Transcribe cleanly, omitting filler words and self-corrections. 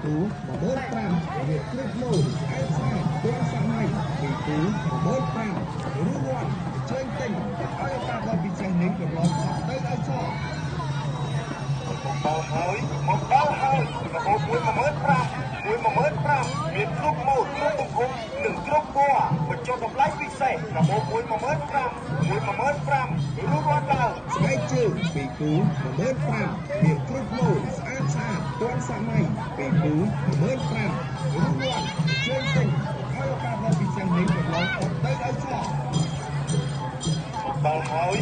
គូ15000រៀបគ្រប់ម៉ូតអេសាទាន់សម័យពីគូ15000រង្វាន់ជើងទិញឲ្យឱកាសដ៏ពិសេសនេះកន្លងផុតទៅឲ្យសោះមកដល់ហើយរបប15000មានគ្រប់ម៉ូតគ្រប់ទំហំនិងគ្រប់ពណ៌បញ្ចុះតម្លៃពិសេសរបប15000រង្វាន់ឡើងស្បែកជើងពីគូ15000មានគ្រប់ម៉ូតស្អាតទាន់សម័យពីគូ15000រង្វាន់ជើងទិញឲ្យឱកាសដ៏ពិសេសនេះកន្លងផុតទៅឲ្យសោះមកដល់ហើយ